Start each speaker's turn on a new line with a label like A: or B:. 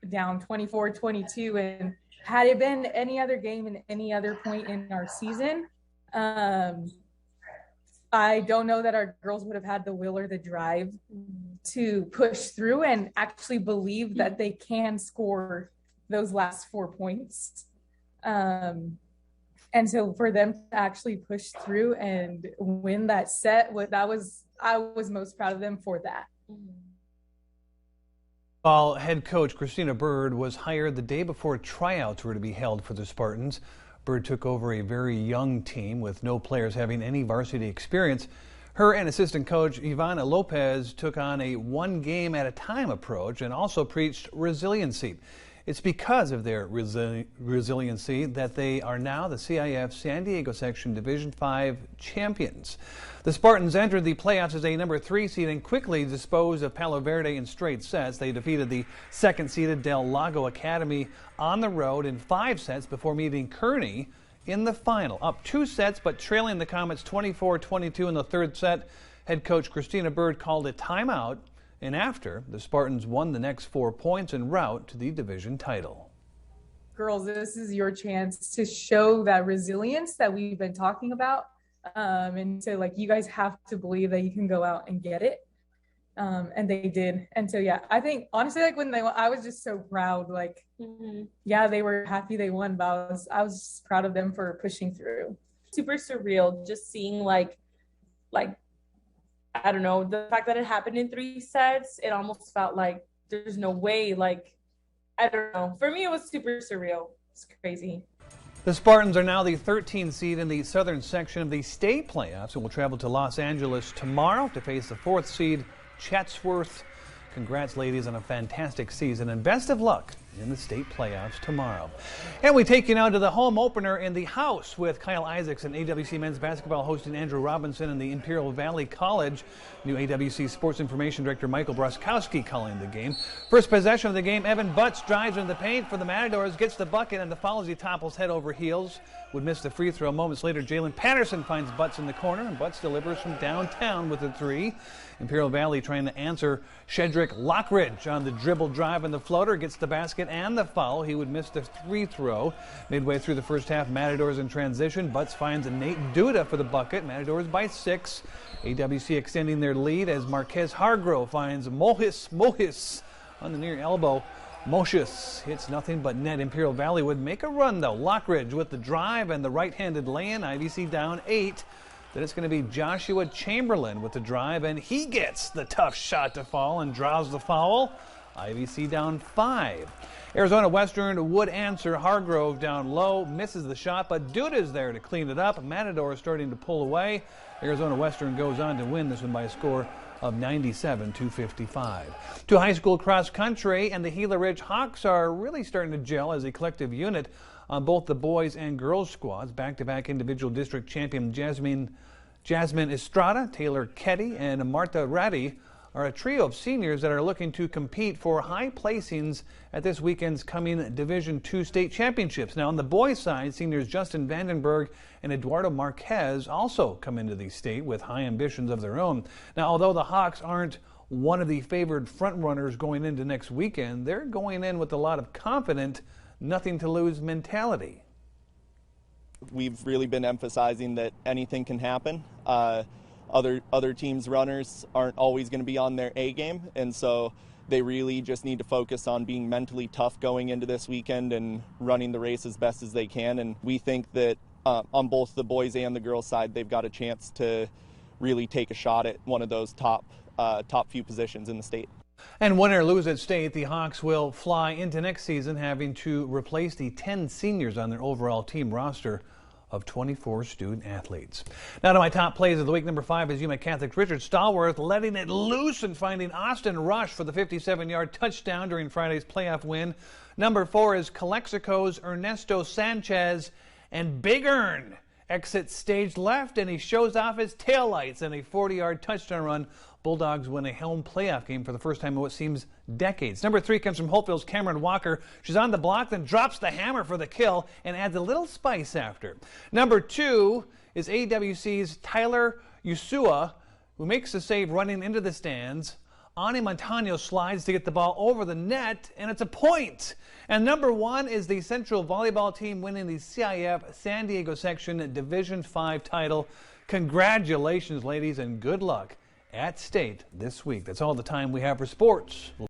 A: down 24-22. And had it been any other game in any other point in our season, I don't know that our girls would have had the will or the drive to push through and actually believe that they can score those last 4 points. And so for them to actually push through and win that set, I was most proud of them for that.
B: While head coach Christina Bird was hired the day before tryouts were to be held for the Spartans, Bird took over a very young team with no players having any varsity experience. Her and assistant coach Ivana Lopez took on a one-game-at-a-time approach and also preached resiliency. It's because of their resiliency that they are now the CIF San Diego Section Division V champions. The Spartans entered the playoffs as a number 3 seed and quickly disposed of Palo Verde in straight sets. They defeated the second-seeded Del Lago Academy on the road in 5 sets before meeting Kearney in the final. Up 2 sets, but trailing the Comets 24-22 in the 3rd set. Head coach Christina Bird called a timeout. And after, the Spartans won the next 4 points en route to the division title.
A: Girls, this is your chance to show that resilience that we've been talking about. And so, like, you guys have to believe that you can go out and get it. And they did. And so, yeah, I think, honestly, like, when they won, I was just so proud. Like, yeah, they were happy they won, but I was just proud of them for pushing through.
C: Super surreal, just seeing, like, I don't know, the fact that it happened in 3 sets, it almost felt like there's no way, like, I don't know. For me, it was super surreal. It's crazy.
B: The Spartans are now the 13th seed in the southern section of the state playoffs and will travel to Los Angeles tomorrow to face the 4th seed, Chatsworth. Congrats, ladies, on a fantastic season, and best of luck in the state playoffs tomorrow. And we take you now to the home opener in the house with Kyle Isaacs and AWC men's basketball hosting Andrew Robinson and the Imperial Valley College. New AWC Sports Information Director Michael Broskowski calling the game. First possession of the game, Evan Butts drives into the paint for the Matadors, gets the bucket, and the foul as he topples head over heels. Would miss the free throw. Moments later, Jalen Patterson finds Butts in the corner, and Butts delivers from downtown with a 3. Imperial Valley trying to answer Shedrick Lockridge on the dribble drive and the floater, gets the basket and the foul. He would miss the free throw. Midway through the first half, Matadors in transition. Butts finds a Nate Duda for the bucket. Matadors by 6. AWC extending their lead as Marquez Hargrove finds Mohis on the near elbow. Mosius hits nothing but net. Imperial Valley would make a run, though. Lockridge with the drive and the right-handed lay-in. IVC down 8. Then it's going to be Joshua Chamberlain with the drive, and he gets the tough shot to fall and draws the foul. IVC down 5. Arizona Western would answer. Hargrove down low, misses the shot, but Duda's there to clean it up. Matador starting to pull away. Arizona Western goes on to win this one by a score of 97-55. To high school cross country, and the Gila Ridge Hawks are really starting to gel as a collective unit on both the boys and girls squads. Back-to-back individual district champion Jasmine Estrada, Taylor Ketty, and Marta Ratty are a trio of seniors that are looking to compete for high placings at this weekend's coming Division II state championships. Now, on the boys' side, seniors Justin Vandenberg and Eduardo Marquez also come into the state with high ambitions of their own. Now, although the Hawks aren't one of the favored front-runners going into next weekend, they're going in with a lot of confident, nothing-to-lose mentality.
D: We've really been emphasizing that anything can happen. Other teams' runners aren't always going to be on their A game, and so they really just need to focus on being mentally tough going into this weekend and running the race as best as they can. And we think that on both the boys and the girls' side, they've got a chance to really take a shot at one of those top few positions in the state.
B: And win or lose at state, the Hawks will fly into next season having to replace the 10 seniors on their overall team roster of 24 student athletes. Now to my top plays of the week. Number 5 is Yuma Catholic's Richard Stallworth letting it loose and finding Austin Rush for the 57-yard touchdown during Friday's playoff win. Number 4 is Calexico's Ernesto Sanchez, and Big Ern exits stage left and he shows off his taillights in a 40-yard touchdown run. Bulldogs win a home playoff game for the first time in what seems decades. Number 3 comes from Hopeville's Cameron Walker. She's on the block, then drops the hammer for the kill and adds a little spice after. Number 2 is AWC's Tyler Usua, who makes the save running into the stands Ani Montano slides to get the ball over the net, and it's a point. And number 1 is the Central volleyball team winning the CIF San Diego Section Division 5 title. Congratulations, ladies, and good luck at state this week. That's all the time we have for sports.